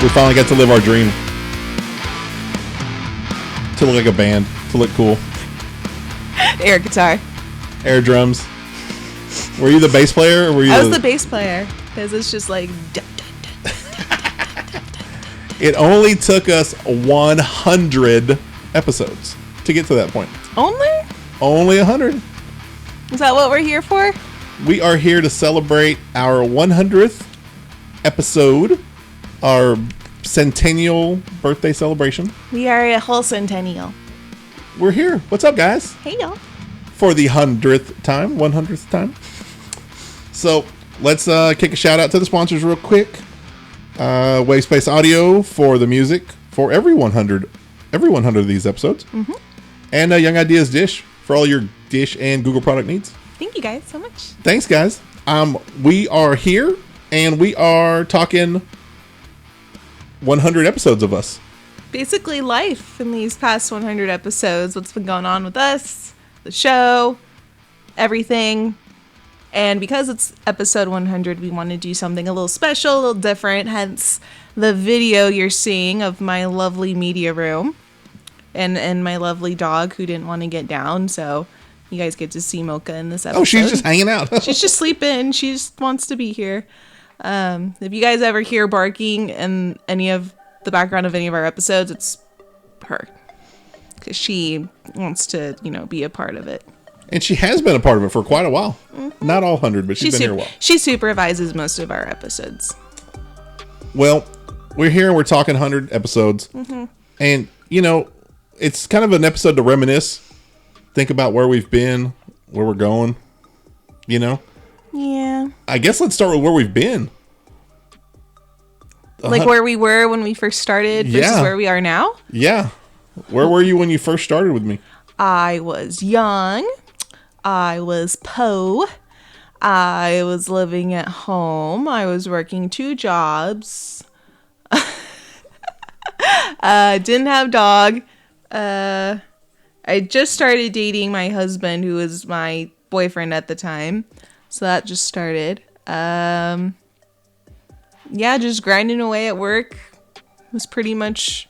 We finally got to live our dream. To look like a band. To look cool. Air guitar. Air drums. Were you the bass player? Or were you I was the bass player. Because it's just like... It only took us 100 episodes to get to that point. Only 100. Is that what we're here for? We are here to celebrate our 100th episode, our centennial birthday celebration. We are a whole centennial. We're here. What's up, guys? Hey, y'all. For the 100th time. So let's kick a shout out to the sponsors real quick. Wave Space Audio for the music for every 100 of these episodes. Mm-hmm. And Young Ideas Dish for all your Dish and Google product needs. Thank you guys so much. Thanks, guys. We are here and we are talking 100 episodes of us. Basically life in these past 100 episodes. What's been going on with us, the show, everything. And because it's episode 100, we want to do something a little special, a little different. Hence the video you're seeing of my lovely media room and my lovely dog who didn't want to get down. So you guys get to see Mocha in this episode. Oh, she's just hanging out. She's just sleeping. She just wants to be here. If you guys ever hear barking in any of the background of any of our episodes, it's her. Because she wants to, be a part of it. And she has been a part of it for quite a while. Mm-hmm. Not all 100, but she's been here a while. She supervises most of our episodes. Well, we're here and we're talking 100 episodes. Mm-hmm. And, it's kind of an episode to reminisce. Think about where we've been, where we're going, Yeah. I guess let's start with where we've been. Like where we were when we first started versus where we are now? Yeah. Where were you when you first started with me? I was young. I was po. I was living at home. I was working 2 jobs. Didn't have dog. I just started dating my husband, who was my boyfriend at the time. So that just started. Just grinding away at work was pretty much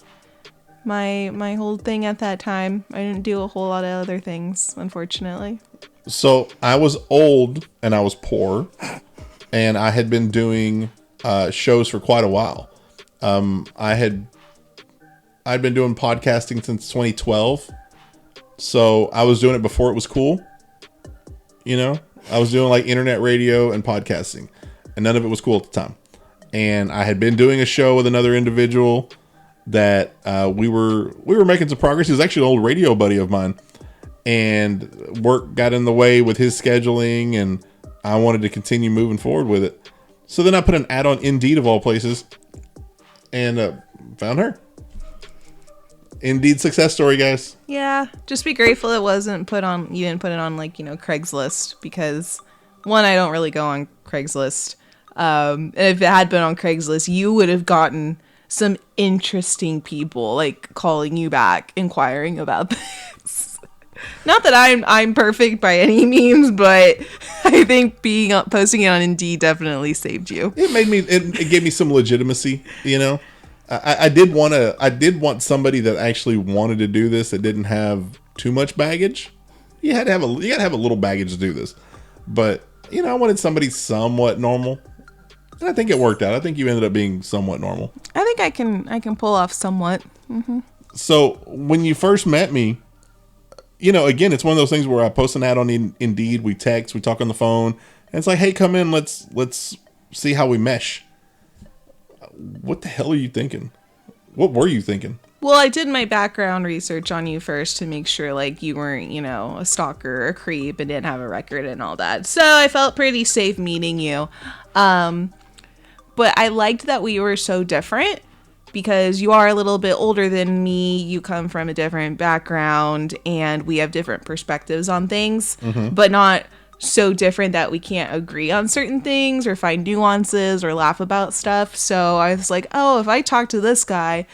my whole thing at that time. I didn't do a whole lot of other things, unfortunately. So I was old and I was poor, and I had been doing shows for quite a while. I'd been doing podcasting since 2012. So I was doing it before it was cool. I was doing like internet radio and podcasting, and none of it was cool at the time. And I had been doing a show with another individual that we were making some progress. He was actually an old radio buddy of mine, and work got in the way with his scheduling, and I wanted to continue moving forward with it. So then I put an ad on Indeed of all places, and found her. Indeed success story, guys. Yeah, just be grateful it wasn't put on. You didn't put it on Craigslist, because one, I don't really go on Craigslist. And if it had been on Craigslist, you would have gotten some interesting people calling you back, inquiring about this. Not that I'm perfect by any means, but I think posting it on Indeed definitely saved you. It gave me some legitimacy, I did want somebody that actually wanted to do this, that didn't have too much baggage. You gotta have a little baggage to do this, but I wanted somebody somewhat normal, and I think it worked out. I think you ended up being somewhat normal. I think I can pull off somewhat. Mm-hmm. So when you first met me, again, it's one of those things where I post an ad on Indeed, we text, we talk on the phone, and it's like, hey, come in, let's see how we mesh. What the hell are you thinking? What were you thinking? Well, I did my background research on you first to make sure you weren't, a stalker or a creep and didn't have a record and all that. So I felt pretty safe meeting you. But I liked that we were so different, because you are a little bit older than me. You come from a different background, and we have different perspectives on things, but not so different that we can't agree on certain things or find nuances or laugh about stuff. So I was like, oh, if I talk to this guy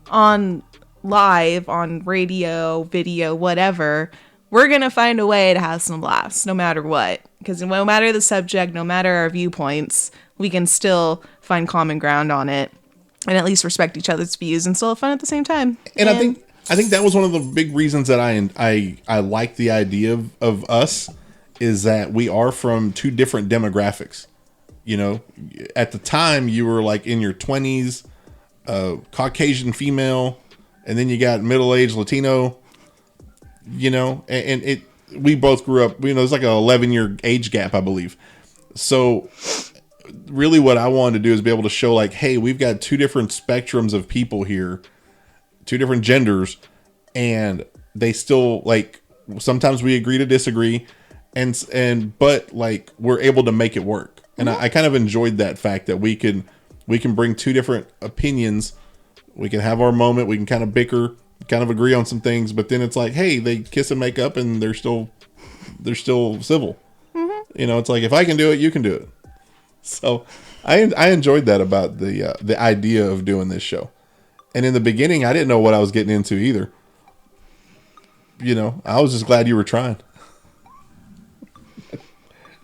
on live, on radio, video, whatever, we're going to find a way to have some laughs no matter what. Because no matter the subject, no matter our viewpoints, we can still find common ground on it. and at least respect each other's views and still have fun at the same time. And I think that was one of the big reasons that I like the idea of us, is that we are from two different demographics. You know, at the time you were like in your 20s, Caucasian female, and then you got middle-aged Latino, you know, and we both grew up, you know, there's like an 11-year age gap, I believe. So really what I wanted to do is be able to show like, hey, we've got two different spectrums of people here, two different genders, and they still, like, sometimes we agree to disagree, but like we're able to make it work. And I kind of enjoyed that fact that we can bring two different opinions. We can have our moment. We can kind of bicker, kind of agree on some things, but then it's like, hey, they kiss and make up, and they're still civil. You know, it's like, if I can do it, you can do it. So I enjoyed that about the idea of doing this show. And in the beginning, I didn't know what I was getting into either. You know, I was just glad you were trying.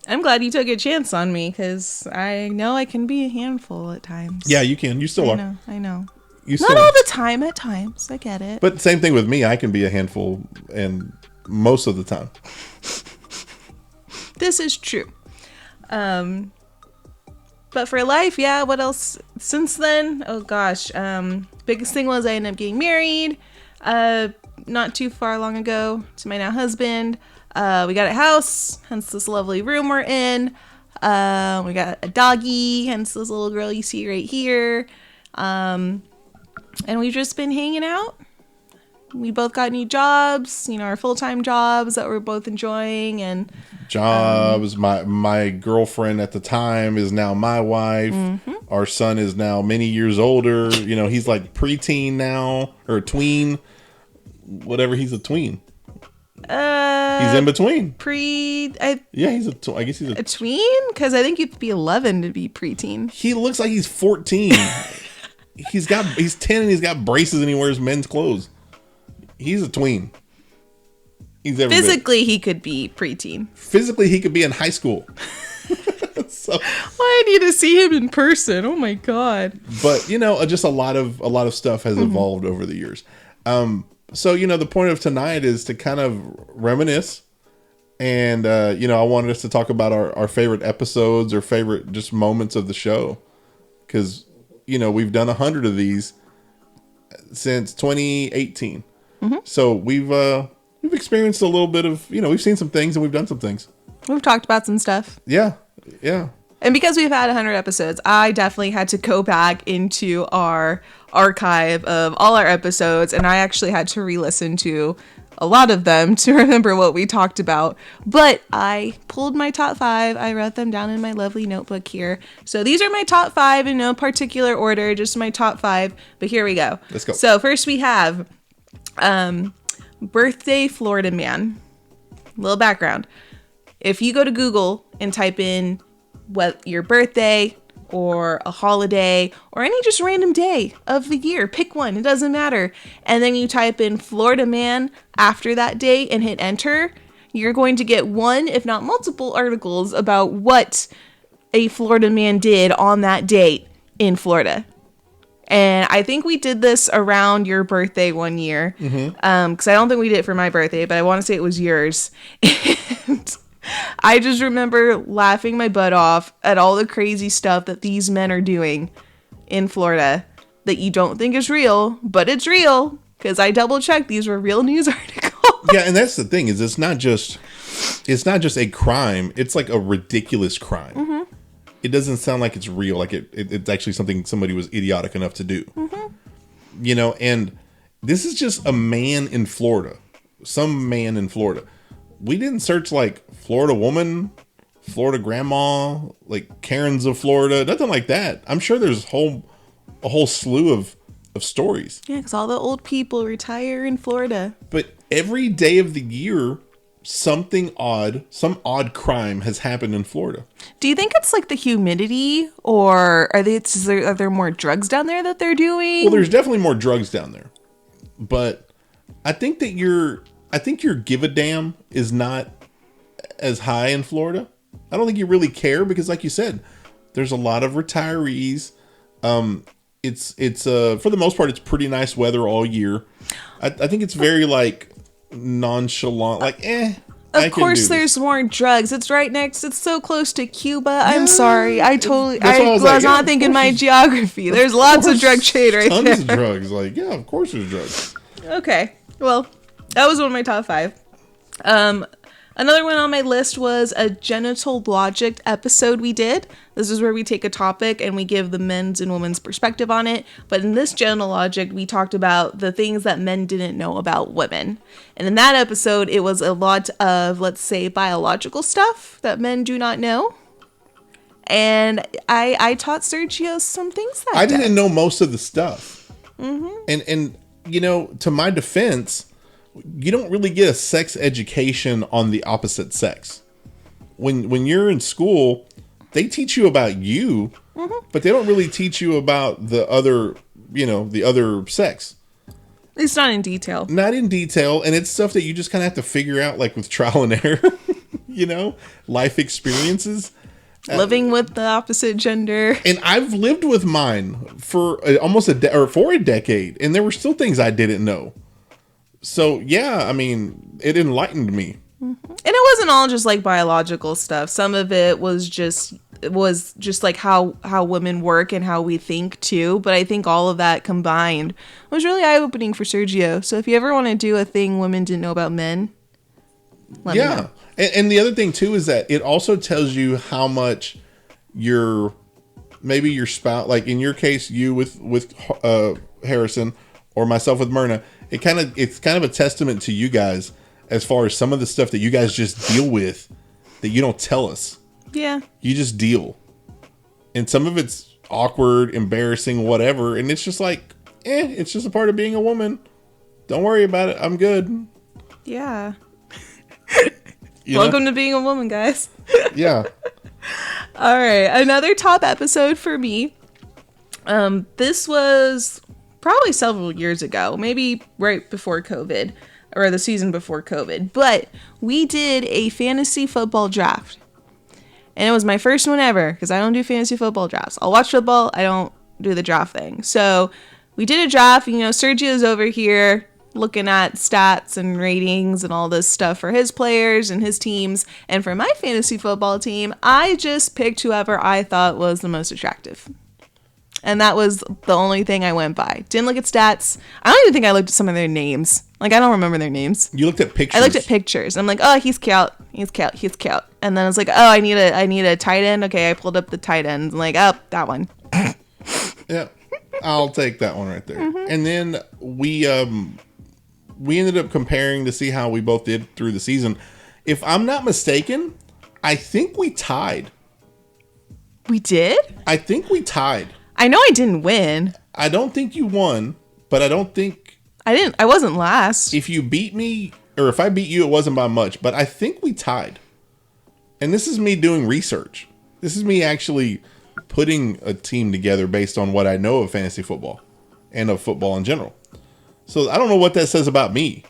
I'm glad you took a chance on me, because I know I can be a handful at times. Yeah, you can. You still are. I know. Not all the time. At times, I get it. But same thing with me. I can be a handful, and most of the time. This is true. But for life, yeah, what else since then? Oh gosh. Biggest thing was I ended up getting married not too far long ago to my now husband. We got a house, hence this lovely room we're in. We got a doggy, hence this little girl you see right here. And we've just been hanging out. We both got new jobs, you know, our full-time jobs that we're both enjoying, and jobs. My girlfriend at the time is now my wife. Mm-hmm. Our son is now many years older. You know, he's like preteen now, or tween, whatever. He's a tween. He's in between. I guess he's a tween, because I think you'd be 11 to be preteen. He looks like he's 14. He's 10 and he's got braces and he wears men's clothes. He's a tween. Physically, he could be preteen. Physically, he could be in high school. So, I need to see him in person. Oh my god! But you know, just a lot of stuff has evolved over the years. So you know, the point of tonight is to kind of reminisce, and you know, I wanted us to talk about our favorite episodes or favorite just moments of the show, because you know, we've done 100 of these since 2018. So we've experienced a little bit of, you know, we've seen some things and we've done some things. We've talked about some stuff. Yeah. And because we've had 100 episodes, I definitely had to go back into our archive of all our episodes, and I actually had to re-listen to a lot of them to remember what we talked about. But I pulled my top 5. I wrote them down in my lovely notebook here. So these are my top 5 in no particular order, just my top 5. But here we go. Let's go. So first we have birthday Florida man. Little background. If you go to Google and type in what your birthday or a holiday or any just random day of the year, pick one, it doesn't matter, and then you type in Florida man after that day and hit enter, you're going to get one, if not multiple, articles about what a Florida man did on that date in Florida. And I think we did this around your birthday one year, because I don't think we did it for my birthday, but I want to say it was yours. And I just remember laughing my butt off at all the crazy stuff that these men are doing in Florida that you don't think is real, but it's real, because I double checked. These were real news articles. Yeah, and that's the thing, is it's not just a crime. It's like a ridiculous crime. It doesn't sound like it's real. Like it's actually something somebody was idiotic enough to do. You know, and this is just a man in Florida. Some man in Florida. We didn't search like Florida woman, Florida grandma, like Karens of Florida, nothing like that. I'm sure there's a whole slew of stories. Yeah, because all the old people retire in Florida. But every day of the year, some odd crime has happened in Florida. Do you think it's like the humidity, or are there more drugs down there that they're doing? Well, there's definitely more drugs down there, but I think that your give a damn is not as high in Florida. I don't think you really care, because like you said, there's a lot of retirees. it's for the most part, it's pretty nice weather all year. I think it's very like nonchalant, like Of course, there's more drugs. It's right next. It's so close to Cuba. I'm sorry. I was not thinking my geography. There's lots of drug trade right there. Tons of drugs. Like, yeah, of course there's drugs. Okay. Well, that was one of my top 5. Another one on my list was a genital logic episode we did. This is where we take a topic and we give the men's and women's perspective on it. But in this genital logic, we talked about the things that men didn't know about women. And in that episode, it was a lot of, let's say, biological stuff that men do not know. And I taught Sergio some things that I didn't know most of the stuff. Mm-hmm. And you know, to my defense, you don't really get a sex education on the opposite sex. When you're in school, they teach you about you, but they don't really teach you about the other, the other sex. It's not in detail. Not in detail, and it's stuff that you just kind of have to figure out, like with trial and error, life experiences. Living with the opposite gender. And I've lived with mine for almost for a decade, and there were still things I didn't know. So, yeah, I mean, it enlightened me. And it wasn't all just like biological stuff. Some of it was just like how women work and how we think too. But I think all of that combined was really eye-opening for Sergio. So if you ever want to do a thing women didn't know about men, let me know. And the other thing too is that it also tells you how much your spouse, like in your case, you with Harrison, or myself with Myrna, it's kind of a testament to you guys as far as some of the stuff that you guys just deal with that you don't tell us. Yeah. You just deal. And some of it's awkward, embarrassing, whatever. And it's just like, it's just a part of being a woman. Don't worry about it. I'm good. Yeah. Welcome to being a woman, guys. Yeah. All right. Another top episode for me. This was probably several years ago, maybe right before COVID, or the season before COVID. But we did a fantasy football draft. And it was my first one ever, because I don't do fantasy football drafts. I'll watch football, I don't do the draft thing. So we did a draft. Sergio's over here looking at stats and ratings and all this stuff for his players and his teams. And for my fantasy football team, I just picked whoever I thought was the most attractive. And that was the only thing I went by. Didn't look at stats. I don't even think I looked at some of their names. Like, I don't remember their names. You looked at pictures. I looked at pictures. I'm like, oh, he's cute. He's cute. He's cute. And then I was like, oh, I need a tight end. Okay, I pulled up the tight ends. I'm like, oh, that one. Yeah, I'll take that one right there. Mm-hmm. And then we ended up comparing to see how we both did through the season. If I'm not mistaken, I think we tied. We did? I think we tied. I know I didn't win. I don't think you won, but I don't think... I wasn't last. If you beat me, or if I beat you, it wasn't by much, but I think we tied. And this is me doing research. This is me actually putting a team together based on what I know of fantasy football and of football in general. So I don't know what that says about me.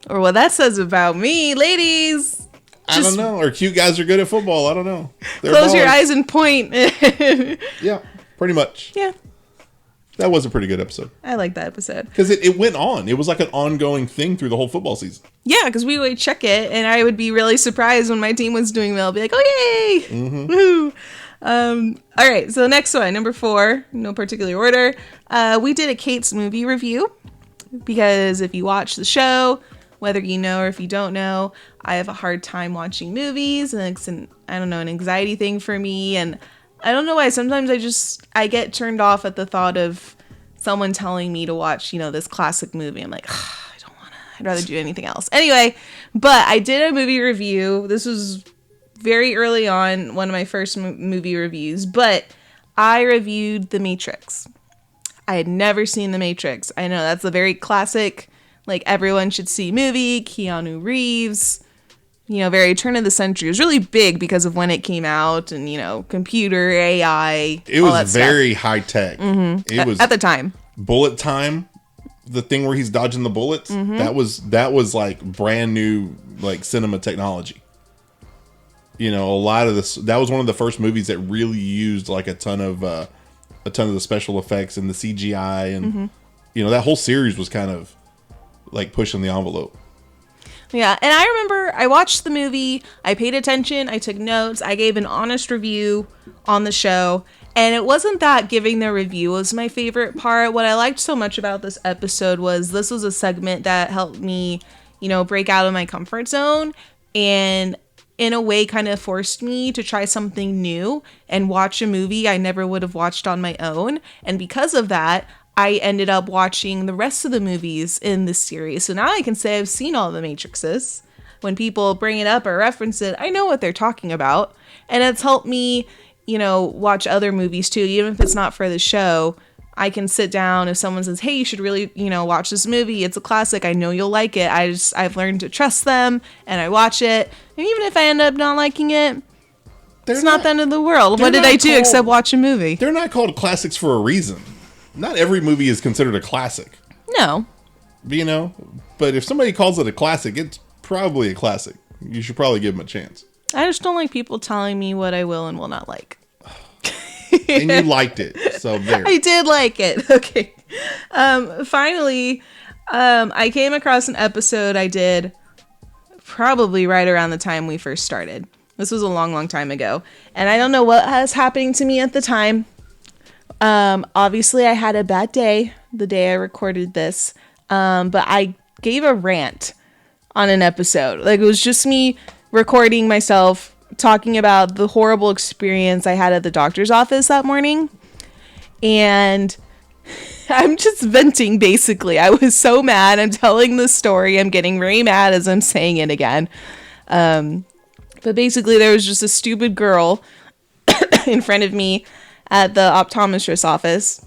Or what that says about me, ladies. I don't know. Or cute guys are good at football. I don't know. Close your eyes and point. Yeah, pretty much. Yeah. That was a pretty good episode. I like that episode. Because it went on. It was like an ongoing thing through the whole football season. Yeah, because we would check it, and I would be really surprised when my team was doing well. I'd be like, oh, yay! Mm-hmm. Woohoo! All right, so the next one, number 4, no particular order. We did a Kate's movie review. Because if you watch the show... Whether you know or if you don't know, I have a hard time watching movies, and it's an anxiety thing for me. And I don't know why. Sometimes I get turned off at the thought of someone telling me to watch, this classic movie. I'm like, I don't want to. I'd rather do anything else. Anyway, but I did a movie review. This was very early on, one of my first movie reviews, but I reviewed The Matrix. I had never seen The Matrix. I know that's a very classic, like everyone should see movie. Keanu Reeves, very turn of the century. It was really big because of when it came out and, computer, AI. It was very high tech. Mm-hmm. It was at the time. Bullet time, the thing where he's dodging the bullets. Mm-hmm. That was like brand new, like cinema technology. A lot of this, that was one of the first movies that really used like a ton of a ton of the special effects and the CGI, and you know, that whole series was kind of like pushing the envelope. Yeah, and I remember I watched the movie, I paid attention, I took notes, I gave an honest review on the show, and it wasn't that giving the review was my favorite part. What I liked so much about this episode was this was a segment that helped me, you know, break out of my comfort zone, and in a way kind of forced me to try something new and watch a movie I never would have watched on my own. And because of that, I ended up watching the rest of the movies in this series. So now I can say I've seen all the Matrixes. When people bring it up or reference it, I know what they're talking about. And it's helped me, you know, watch other movies too. Even if it's not for the show, I can sit down if someone says, hey, you should really, you know, watch this movie. It's a classic. I know you'll like it. I've learned to trust them and I watch it. And even if I end up not liking it, it's not the end of the world. What did I do except watch a movie? They're not called classics for a reason. Not every movie is considered a classic. No. You know? But if somebody calls it a classic, it's probably a classic. You should probably give them a chance. I just don't like people telling me what I will and will not like. And you liked it. So there. I did like it. Okay. Finally, I came across an episode I did probably right around the time we first started. This was a long, long time ago. And I don't know what was happening to me at the time. Obviously I had a bad day the day I recorded this. But I gave a rant on an episode. Like, it was just me recording myself talking about the horrible experience I had at the doctor's office that morning. And I'm just venting, basically. I was so mad. I'm telling the story. I'm getting very mad as I'm saying it again. But basically there was just a stupid girl in front of me at the optometrist's office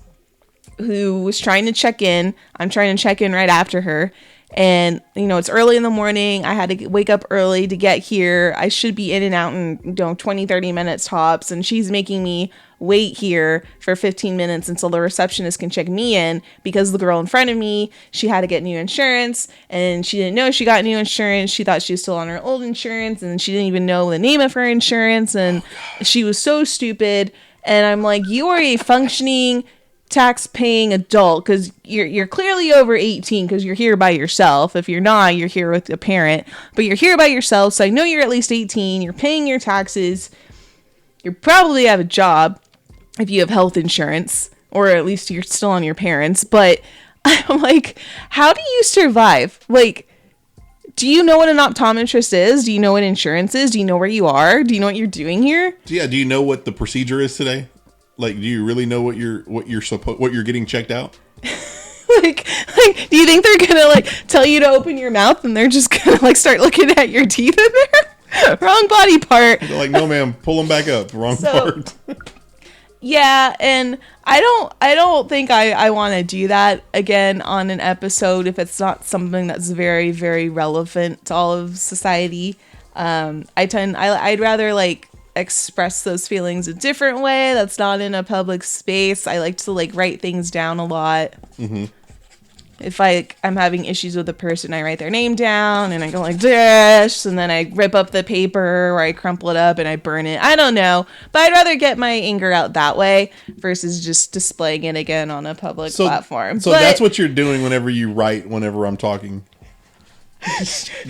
who was trying to check in. I'm trying to check in right after her. And, you know, it's early in the morning. I had to wake up early to get here. I should be in and out in, you know, 20, 30 minutes tops. And she's making me wait here for 15 minutes until the receptionist can check me in, because the girl in front of me, she had to get new insurance and she didn't know she got new insurance. She thought she was still on her old insurance and she didn't even know the name of her insurance. And she was so stupid. And I'm like, you are a functioning tax-paying adult, because you're clearly over 18 because you're here by yourself. If you're not, you're here with a parent, but you're here by yourself, so I know you're at least 18. You're paying your taxes. You probably have a job if you have health insurance, or at least you're still on your parents. But I'm like, how do you survive? Like, do you know what an optometrist is? Do you know what insurance is? Do you know where you are? Do you know what you're doing here? Yeah. Do you know what the procedure is today? Like, do you really know what you're getting checked out? like, do you think they're gonna like tell you to open your mouth and they're just gonna like start looking at your teeth in there? Wrong body part. They're like, no, ma'am, pull them back up. Wrong part. Yeah, and I don't think I want to do that again on an episode if it's not something that's very, very relevant to all of society. I'd rather like express those feelings a different way that's not in a public space. I like to like write things down a lot. Mm-hmm. If I'm having issues with a person, I write their name down and I go like this, and then I rip up the paper or I crumple it up and I burn it. I don't know, but I'd rather get my anger out that way versus just displaying it again on a public platform. So that's what you're doing whenever you write, whenever I'm talking.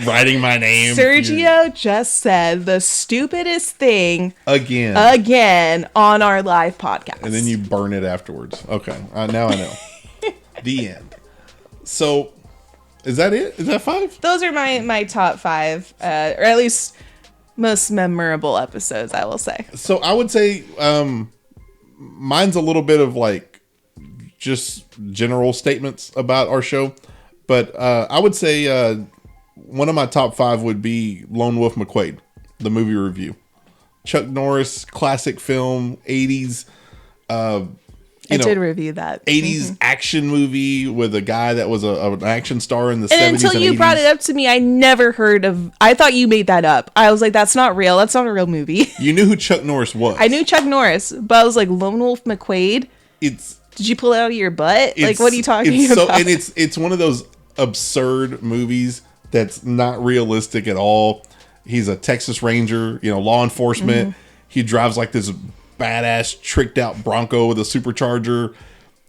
Writing my name. Sergio just said the stupidest thing again on our live podcast, and then you burn it afterwards. Okay, now I know. The end. So, is that it? Is that 5? Those are my top 5, or at least most memorable episodes, I will say. So I would say mine's a little bit of like just general statements about our show, but I would say one of my top 5 would be Lone Wolf McQuade, the movie review. Chuck Norris, classic film, 80s. I did review that. 80s action movie with a guy that was an action star in the 70s and 80s. Until you brought it up to me, I never heard of... I thought you made that up. I was like, that's not real. That's not a real movie. You knew who Chuck Norris was. I knew Chuck Norris, but I was like, Lone Wolf McQuade? Did you pull it out of your butt? Like, what are you talking about? And it's one of those absurd movies that's not realistic at all. He's a Texas Ranger, law enforcement. Mm-hmm. He drives like this badass tricked out Bronco with a supercharger.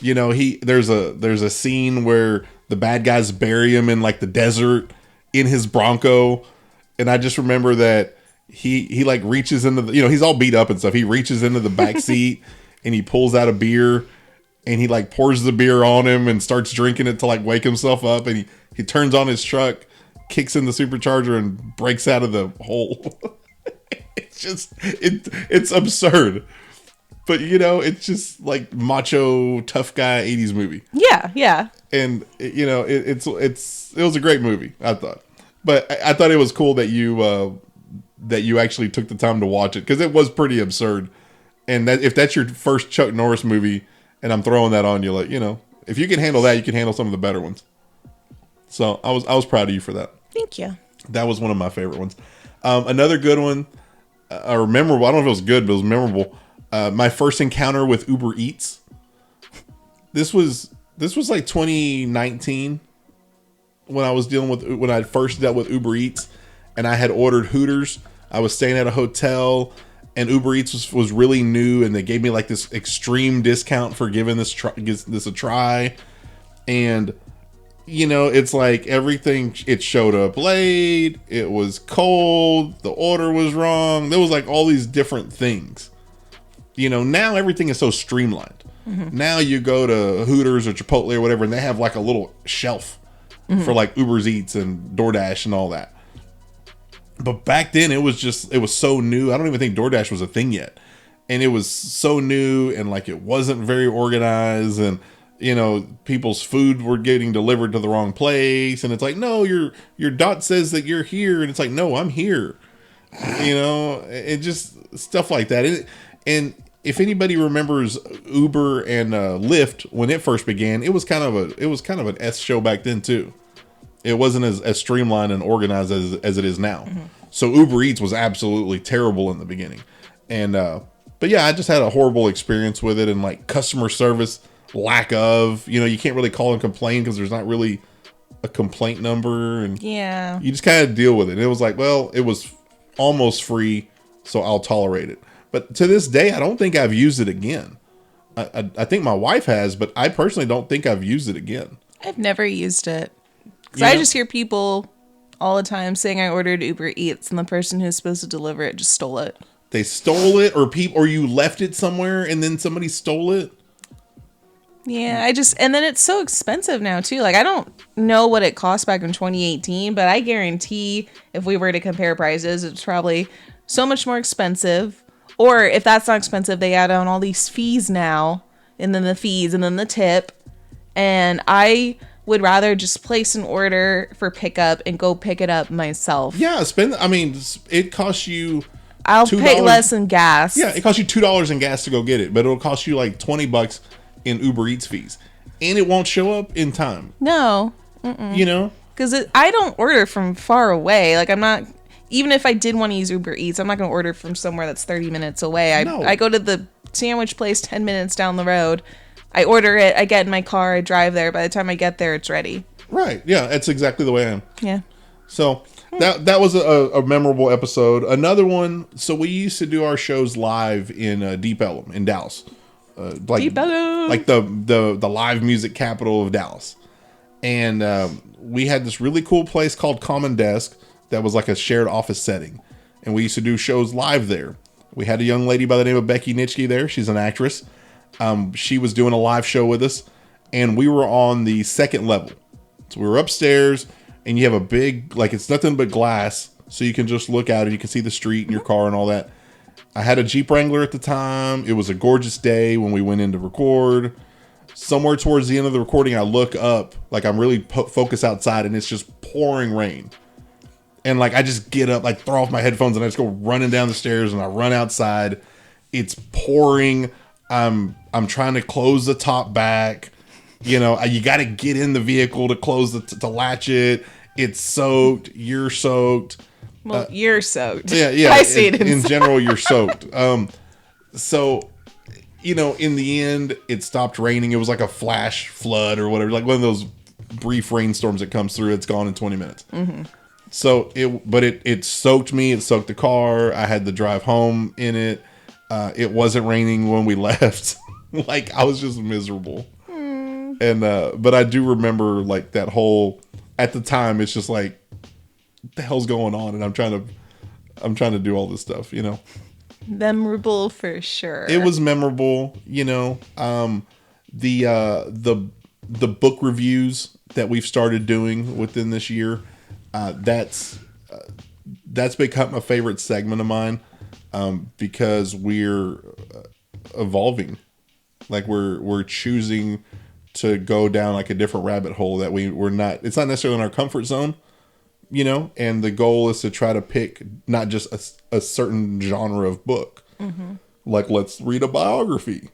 You know, there's a scene where the bad guys bury him in like the desert in his Bronco, and I just remember that he like reaches into the, you know, he's all beat up and stuff. He reaches into the back seat and he pulls out a beer and he like pours the beer on him and starts drinking it to like wake himself up, and he turns on his truck, kicks in the supercharger and breaks out of the hole. It's just it's absurd. But, you know, it's just like macho, tough guy 80s movie. Yeah, yeah. And, you know, it was a great movie, I thought. But I thought it was cool that you actually took the time to watch it, because it was pretty absurd. And that if that's your first Chuck Norris movie and I'm throwing that on you, like, you know, if you can handle that, you can handle some of the better ones. So I was proud of you for that. Thank you. That was one of my favorite ones. Another good one, or memorable, I don't know if it was good, but it was memorable. My first encounter with Uber Eats. This was like 2019 when I first dealt with Uber Eats, and I had ordered Hooters. I was staying at a hotel, and Uber Eats was really new, and they gave me like this extreme discount for giving this a try. And, you know, it's like everything, it showed up late, it was cold, the order was wrong. There was like all these different things. You know, now everything is so streamlined. Mm-hmm. Now you go to Hooters or Chipotle or whatever, and they have like a little shelf for like Uber Eats and DoorDash and all that. But back then it was so new. I don't even think DoorDash was a thing yet. And it was so new, and like it wasn't very organized, and, you know, people's food were getting delivered to the wrong place, and it's like, no, your dot says that you're here, and it's like, no, I'm here. You know, it just stuff like that. And if anybody remembers Uber and Lyft when it first began, it was kind of an S show back then too. It wasn't as streamlined and organized as it is now. Mm-hmm. So Uber Eats was absolutely terrible in the beginning. And but yeah, I just had a horrible experience with it, and like customer service lack of, you know, you can't really call and complain because there's not really a complaint number, and yeah, you just kind of deal with it. And it was like, well, it was almost free, so I'll tolerate it. But to this day, I don't think I've used it again. I think my wife has, but I personally don't think I've used it again. I've never used it. Because I just hear people all the time saying I ordered Uber Eats, and the person who's supposed to deliver it just stole it. They stole it, or you left it somewhere and then somebody stole it. Yeah, and then it's so expensive now too. Like, I don't know what it cost back in 2018, but I guarantee if we were to compare prices, it's probably so much more expensive. Or if that's not expensive, they add on all these fees now, and then the fees, and then the tip. And I would rather just place an order for pickup and go pick it up myself. Yeah, it costs you I'll pay less in gas. Yeah, it costs you $2 in gas to go get it, but it'll cost you like $20 in Uber Eats fees. And it won't show up in time. No. You know? Because I don't order from far away. Like, I'm not... Even if I did want to use Uber Eats, I'm not going to order from somewhere that's 30 minutes away. I go to the sandwich place 10 minutes down the road. I order it. I get in my car. I drive there. By the time I get there, it's ready. Right. Yeah, that's exactly the way I am. Yeah. So that was a memorable episode. Another one. So we used to do our shows live in Deep Ellum in Dallas. Deep Ellum. Like the live music capital of Dallas. And we had this really cool place called Common Desk that was like a shared office setting. And we used to do shows live there. We had a young lady by the name of Becky Nitschke there. She's an actress. She was doing a live show with us, and we were on the second level. So we were upstairs, and you have a big, like, it's nothing but glass, so you can just look out and you can see the street and your car and all that. I had a Jeep Wrangler at the time. It was a gorgeous day when we went in to record. Somewhere towards the end of the recording, I look up, like I'm really focused outside, and it's just pouring rain. And like, I just get up, like throw off my headphones, and I just go running down the stairs, and I run outside. It's pouring. I'm trying to close the top back. You know, you got to get in the vehicle to close to latch it. It's soaked. You're soaked. Well, you're soaked. Yeah. I see it in general, you're soaked. So, you know, in the end, it stopped raining. It was like a flash flood or whatever, like one of those brief rainstorms that comes through. It's gone in 20 minutes. Mm-hmm. So it soaked me. It soaked the car. I had to drive home in it. It wasn't raining when we left. Like, I was just miserable. And but I do remember like that whole, at the time it's just like, what the hell's going on? And I'm trying to do all this stuff, you know. Memorable for sure. It was memorable, you know. The book reviews that we've started doing within this year, that's become a favorite segment of mine, because we're evolving. Like we're choosing to go down like a different rabbit hole that we're not. It's not necessarily in our comfort zone, you know. And the goal is to try to pick not just a certain genre of book. Mm-hmm. Like, let's read a biography.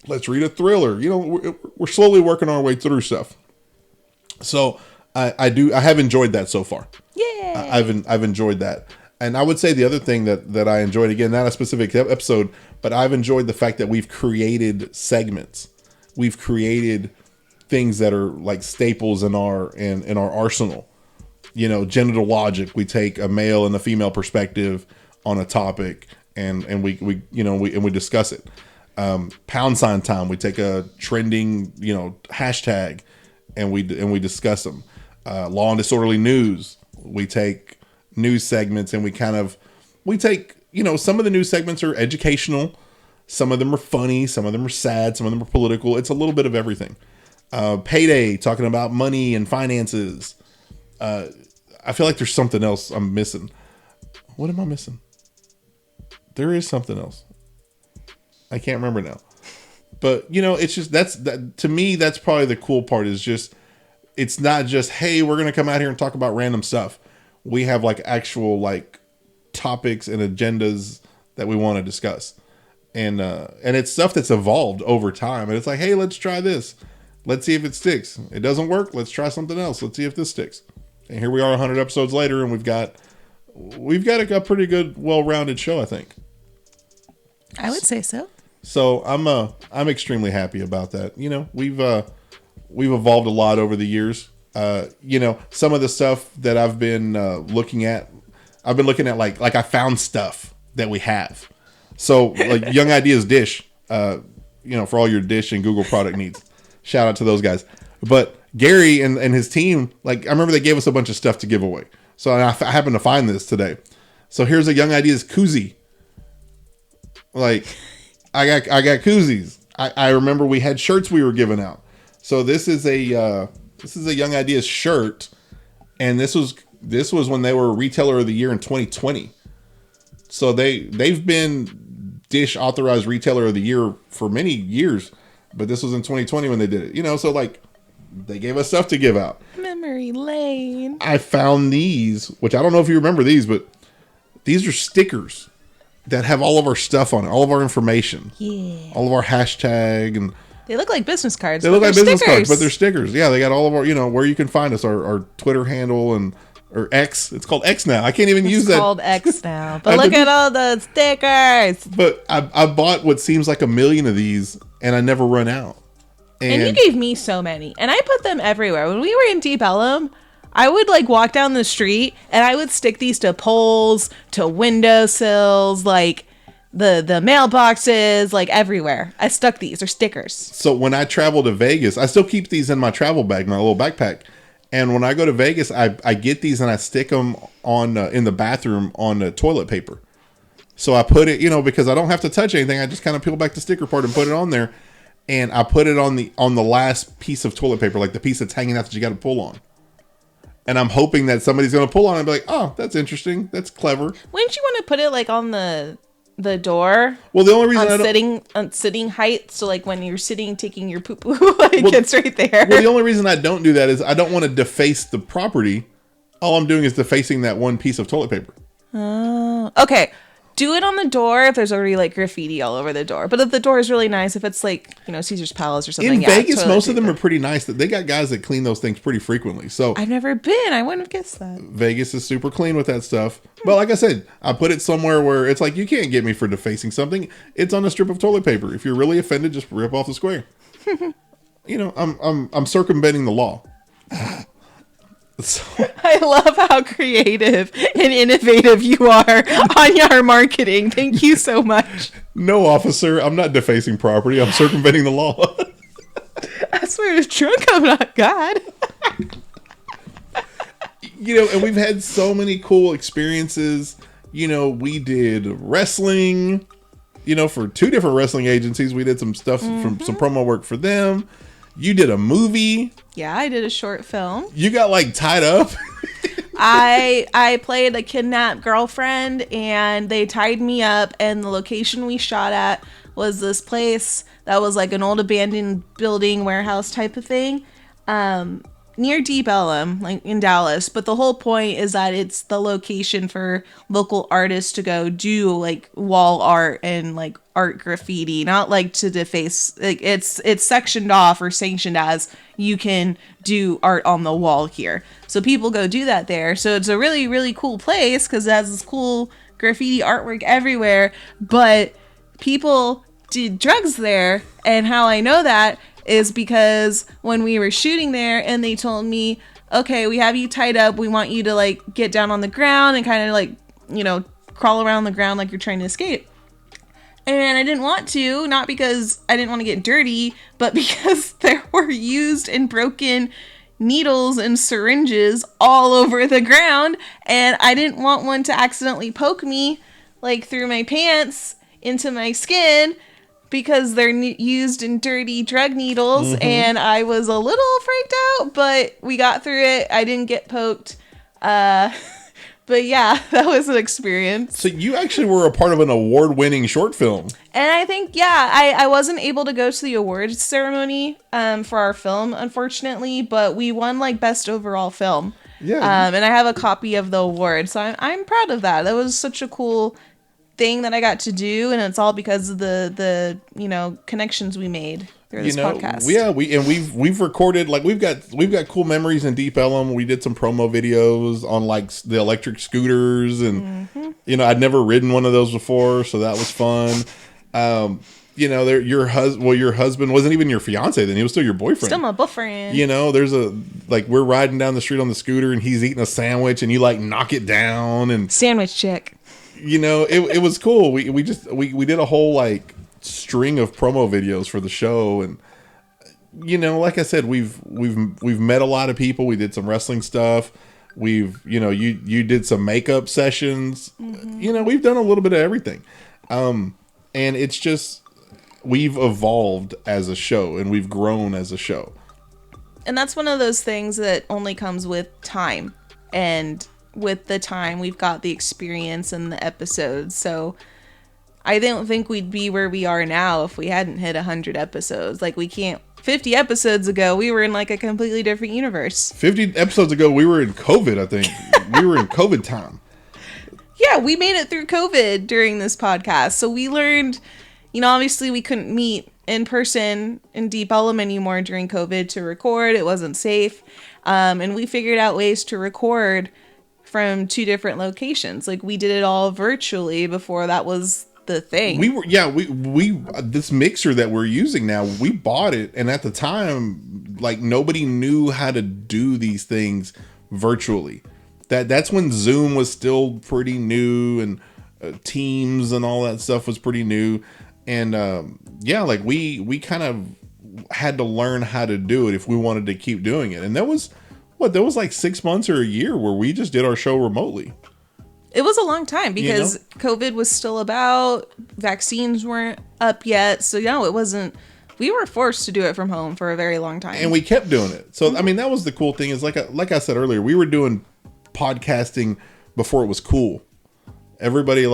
Let's read a thriller. You know, we're slowly working our way through stuff. So I have enjoyed that so far. Yeah, I've enjoyed that. And I would say the other thing that I enjoyed, again, not a specific episode, but I've enjoyed the fact that we've created segments. We've created things that are like staples in our arsenal. You know, genital logic. We take a male and a female perspective on a topic, and we discuss it. Pound sign time. We take a trending, you know, hashtag, and we discuss them. Law and Disorderly News. We take news segments and we take, you know, some of the news segments are educational. Some of them are funny. Some of them are sad. Some of them are political. It's a little bit of everything. Payday, talking about money and finances. I feel like there's something else I'm missing. What am I missing? There is something else. I can't remember now. But, you know, it's just, to me, that's probably the cool part, is just, it's not just, hey, we're going to come out here and talk about random stuff. We have like actual like topics and agendas that we want to discuss. And it's stuff that's evolved over time. And it's like, hey, let's try this. Let's see if it sticks. It doesn't work. Let's try something else. Let's see if this sticks. And here we are 100 episodes later, and we've got a pretty good, well-rounded show, I think. I would say so. So I'm extremely happy about that. You know, we've evolved a lot over the years. You know, some of the stuff that I've been looking at like I found stuff that we have. So like Young Ideas Dish, you know, for all your Dish and Google product needs. Shout out to those guys. But Gary and his team, like, I remember they gave us a bunch of stuff to give away. So I happened to find this today. So here's a Young Ideas koozie. Like, I got koozies. I remember we had shirts we were giving out. So this is a Young Ideas shirt, and this was when they were Retailer of the Year in 2020. So they've been Dish Authorized Retailer of the Year for many years, but this was in 2020 when they did it. You know, so like they gave us stuff to give out. Memory lane. I found these, which I don't know if you remember these, but these are stickers that have all of our stuff on it, all of our information. Yeah. All of our hashtag, and they look like business cards. They look like business cards, but they're stickers. Yeah, they got all of our, you know, where you can find us, our Twitter handle or X. It's called X now. I can't even use that. It's called X now. But look at all the stickers. But I bought what seems like 1 million of these, and I never run out. And you gave me so many. And I put them everywhere. When we were in Deep Ellum, I would like walk down the street and I would stick these to poles, to windowsills, like the mailboxes, like everywhere. I stuck these. They're stickers. So when I travel to Vegas, I still keep these in my travel bag, my little backpack. And when I go to Vegas, I get these and I stick them on in the bathroom on the toilet paper. So I put it, you know, because I don't have to touch anything. I just kind of peel back the sticker part and put it on there. And I put it on the last piece of toilet paper, like the piece that's hanging out that you got to pull on. And I'm hoping that somebody's going to pull on it and be like, oh, that's interesting. That's clever. Wouldn't you want to put it like on the door? Well, the only reason on sitting height, so like when you're sitting taking your poo poo, it gets right there. Well, the only reason I don't do that is I don't want to deface the property. All I'm doing is defacing that one piece of toilet paper. Oh, okay. Do it on the door if there's already like graffiti all over the door. But if the door is really nice, if it's like, you know, Caesar's Palace or something. In Vegas, most of them are pretty nice. They got guys that clean those things pretty frequently. So I've never been. I wouldn't have guessed that. Vegas is super clean with that stuff. But like I said, I put it somewhere where it's like, you can't get me for defacing something. It's on a strip of toilet paper. If you're really offended, just rip off the square. You know, I'm circumventing the law. So I love how creative and innovative you are on your marketing. Thank you so much. no, officer, I'm not defacing property. I'm circumventing the law. I swear to drunk, I'm not God. And we've had so many cool experiences. We did wrestling, for 2 different wrestling agencies. We did some stuff from some promo work for them. You did a movie. Yeah, I did a short film. You got tied up. I played a kidnapped girlfriend, and they tied me up, and the location we shot at was this place that was like an old abandoned building warehouse type of thing, near Deep Ellum, like in Dallas. But the whole point is that it's the location for local artists to go do like wall art and like art graffiti, not like to deface. Like it's sectioned off or sanctioned as you can do art on the wall here. So people go do that there. So it's a really, really cool place because it has this cool graffiti artwork everywhere. But people did drugs there. And how I know that is because when we were shooting there and they told me, okay, we have you tied up. We want you to like get down on the ground and kind of like, crawl around the ground like you're trying to escape. And I didn't want to, not because I didn't want to get dirty, but because there were used and broken needles and syringes all over the ground. And I didn't want one to accidentally poke me like through my pants into my skin, because they're used in dirty drug needles. And I was a little freaked out, but we got through it. I didn't get poked. But yeah, that was an experience. So you actually were a part of an award-winning short film. And I think, I wasn't able to go to the awards ceremony for our film, unfortunately, but we won like best overall film. Yeah. And I have a copy of the award, so I'm proud of that. That was such a cool thing that I got to do, and it's all because of the connections we made through this podcast. Yeah, we've recorded, like we've got cool memories in Deep Ellum. We did some promo videos on like the electric scooters, and I'd never ridden one of those before, so that was fun. Your husband wasn't even your fiance then; he was still your boyfriend. Still my boyfriend. There's we're riding down the street on the scooter, and he's eating a sandwich, and you like knock it down, and sandwich chick. It was cool. We did a whole like string of promo videos for the show, and like I said, we've met a lot of people. We did some wrestling stuff. You did some makeup sessions. We've done a little bit of everything. And it's just, we've evolved as a show, and we've grown as a show. And that's one of those things that only comes with time, and with the time we've got the experience and the episodes. So I don't think we'd be where we are now if we hadn't hit 100 episodes. Like 50 episodes ago, we were in like a completely different universe. 50 episodes ago, we were in COVID, I think. We were in COVID time. Yeah, we made it through COVID during this podcast. So we learned, obviously we couldn't meet in person in Deep Ellum anymore during COVID to record. It wasn't safe. And we figured out ways to record from 2 different locations. Like we did it all virtually before that was the thing. We this mixer that we're using now, we bought it, and at the time, like nobody knew how to do these things virtually. That's when Zoom was still pretty new, and Teams and all that stuff was pretty new, and we kind of had to learn how to do it if we wanted to keep doing it. And there was like 6 months or a year where we just did our show remotely. It was a long time because COVID was still about, vaccines weren't up yet. So it wasn't, we were forced to do it from home for a very long time. And we kept doing it. So, I mean, that was the cool thing is like I said earlier, we were doing podcasting before it was cool. Everybody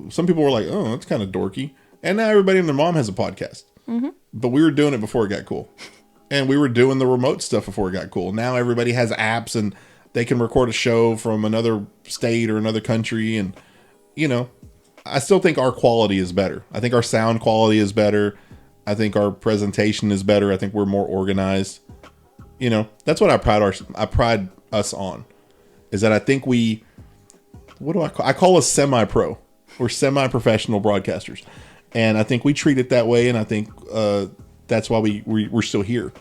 some people were like, oh, that's kind of dorky. And now everybody and their mom has a podcast. But we were doing it before it got cool. And we were doing the remote stuff before it got cool. Now everybody has apps and they can record a show from another state or another country. And, I still think our quality is better. I think our sound quality is better. I think our presentation is better. I think we're more organized. That's what I pride us on, is that I think I call us semi-pro. We're semi-professional broadcasters. And I think we treat it that way. And I think, that's why we're still here.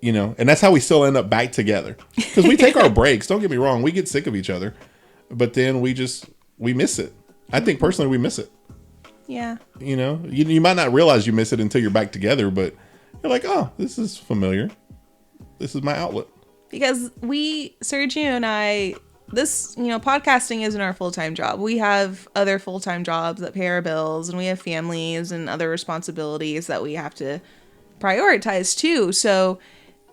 you know, and that's how we still end up back together. Because we take our breaks. Don't get me wrong. We get sick of each other. But then we miss it. I think personally we miss it. Yeah. You know, you might not realize you miss it until you're back together, but you're like, oh, this is familiar. This is my outlet. Because Sergio and I, this, you know, podcasting isn't our full-time job. We have other full-time jobs that pay our bills, and we have families and other responsibilities that we have to prioritize too. So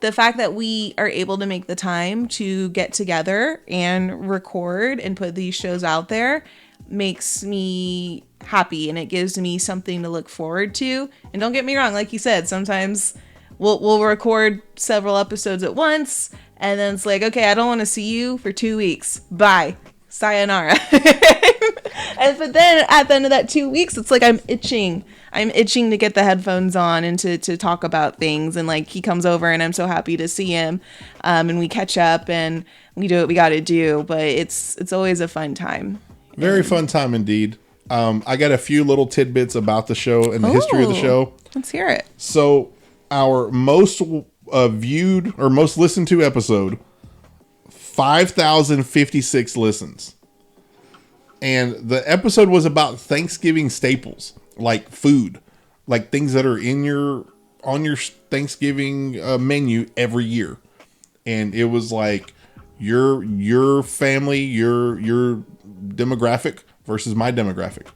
the fact that we are able to make the time to get together and record and put these shows out there makes me happy, and it gives me something to look forward to. And don't get me wrong, like you said, sometimes we'll record several episodes at once, and then it's like, okay, I don't want to see you for 2 weeks. Bye. Sayonara. But then at the end of that 2 weeks, it's like I'm itching to get the headphones on and to talk about things. And like he comes over and I'm so happy to see him. And we catch up and we do what we got to do. But it's always a fun time. Very fun time indeed. I got a few little tidbits about the show and the history of the show. Let's hear it. So our most viewed or most listened to episode, 5,056 listens. And the episode was about Thanksgiving staples, like food, like things that are on your Thanksgiving menu every year. And it was like your family, your demographic versus my demographic.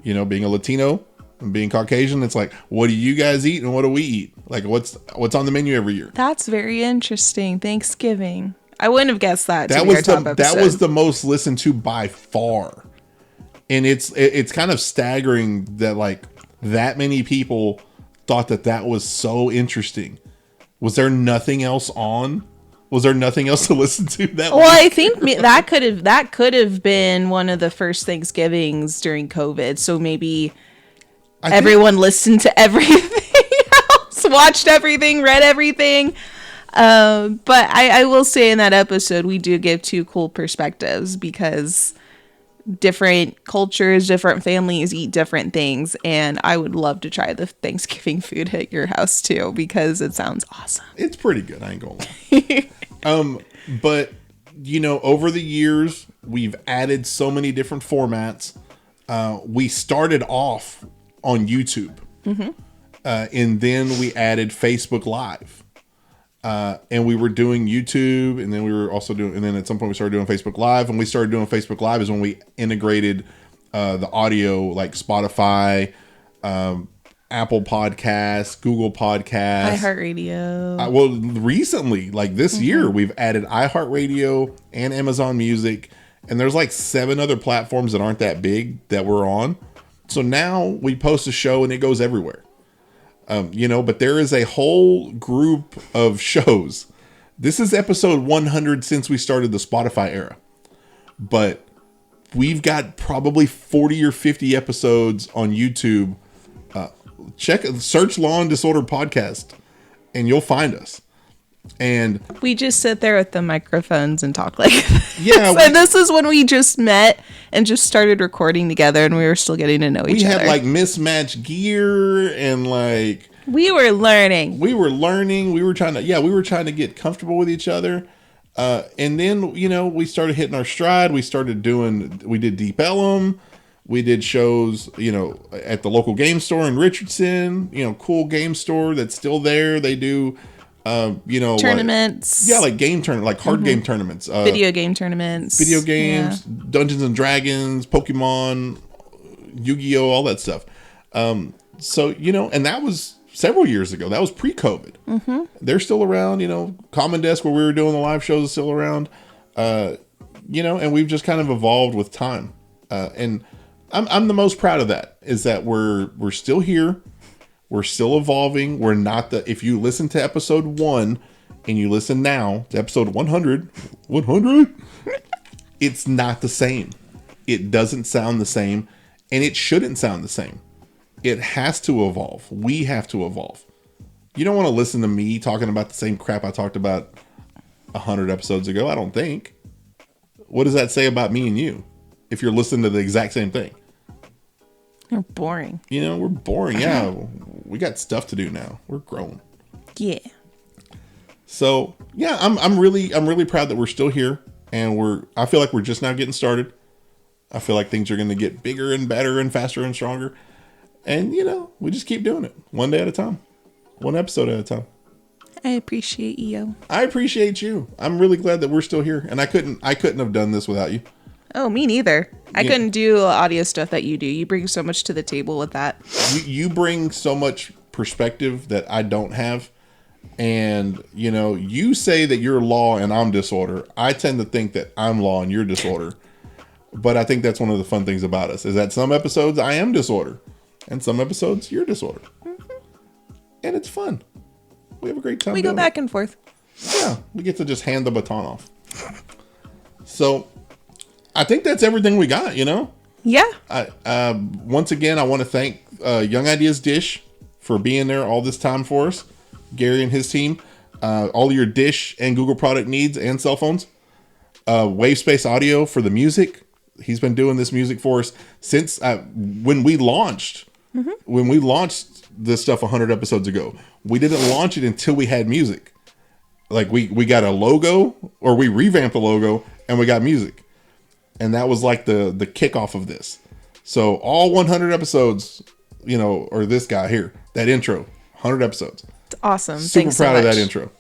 You know, being a Latino and being Caucasian, it's like, what do you guys eat and what do we eat? Like what's on the menu every year? That's very interesting. Thanksgiving. I wouldn't have guessed that. That was the most listened to by far. And it's kind of staggering that like that many people thought that was so interesting. Was there nothing else on? Was there nothing else to listen to that Well, week? I think that could have been one of the first Thanksgivings during COVID. So maybe everyone listened to everything else, watched everything, read everything. But I will say in that episode, we do give two cool perspectives because different cultures, different families eat different things. And I would love to try the Thanksgiving food at your house too, because it sounds awesome. It's pretty good. I ain't gonna lie. But you know, over the years, we've added so many different formats. We started off on YouTube, and then we added Facebook Live. And we were doing YouTube, and then we were also doing, and then at some point we started doing Facebook Live. And we started doing Facebook Live is when we integrated the audio, like Spotify, Apple Podcasts, Google Podcasts, iHeartRadio. Well, recently, like this year, we've added iHeartRadio and Amazon Music, and there's like 7 other platforms that aren't that big that we're on. So now we post a show and it goes everywhere. You know, but there is a whole group of shows. This is episode 100 since we started the Spotify era. But we've got probably 40 or 50 episodes on YouTube. Search Law and Disorder Podcast and you'll find us. And we just sit there with the microphones and talk like this. Yeah. And this is when we just met and just started recording together, and we were still getting to know each other. We had like mismatched gear and like we were learning. We were trying to get comfortable with each other. And then, you know, we started hitting our stride. We did Deep Ellum. We did shows, you know, at the local game store in Richardson, you know, cool game store that's still there. They do you know, tournaments. Like game tournament, like card game tournaments, video game tournaments, video games, Dungeons and Dragons, Pokemon, Yu-Gi-Oh, all that stuff. So, you know, and that was several years ago. That was pre-COVID. They're still around, you know. Common Desk, where we were doing the live shows, is still around. You know, and we've just kind of evolved with time. And I'm the most proud of that, is that we're still here. We're still evolving. We're not if you listen to episode 1 and you listen now to episode 100, it's not the same. It doesn't sound the same, and it shouldn't sound the same. It has to evolve. We have to evolve. You don't want to listen to me talking about the same crap I talked about 100 episodes ago, I don't think. What does that say about me and you if you're listening to the exact same thing? You're boring. You know, we're boring. Yeah, we got stuff to do now. We're grown. Yeah. So yeah, I'm really proud that we're still here, and I feel like we're just now getting started. I feel like things are going to get bigger and better and faster and stronger. And we just keep doing it one day at a time, one episode at a time. I appreciate you. I appreciate you. I'm really glad that we're still here, and I couldn't have done this without you. Oh, me neither. I couldn't do audio stuff that you do. You bring so much to the table with that. You bring so much perspective that I don't have. And, you say that you're law and I'm disorder. I tend to think that I'm law and you're disorder. But I think that's one of the fun things about us is that some episodes I am disorder and some episodes you're disorder. Mm-hmm. And it's fun. We have a great time. We go back and forth. Yeah. We get to just hand the baton off. So I think that's everything we got, Yeah. Once again, I want to thank Young Ideas Dish for being there all this time for us. Gary and his team. All your Dish and Google product needs and cell phones. Wavespace Audio for the music. He's been doing this music for us since when we launched. Mm-hmm. When we launched this stuff 100 episodes ago. We didn't launch it until we had music. Like we got a logo, or we revamped the logo, and we got music. And that was like the kickoff of this. So all 100 episodes, or this guy here, that intro, 100 episodes. It's awesome. Super Thanks proud so of much. that intro.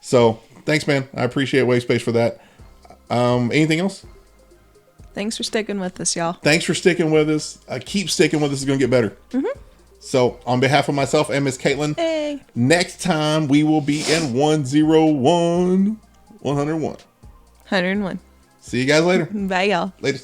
So thanks, man. I appreciate Wavespace for that. Anything else? Thanks for sticking with us, y'all. Thanks for sticking with us. Keep sticking with us. It's going to get better. Mm-hmm. So on behalf of myself and Miss Caitlin, hey. Next time we will be in 101. 101. 101. See you guys later. Bye, y'all. Later.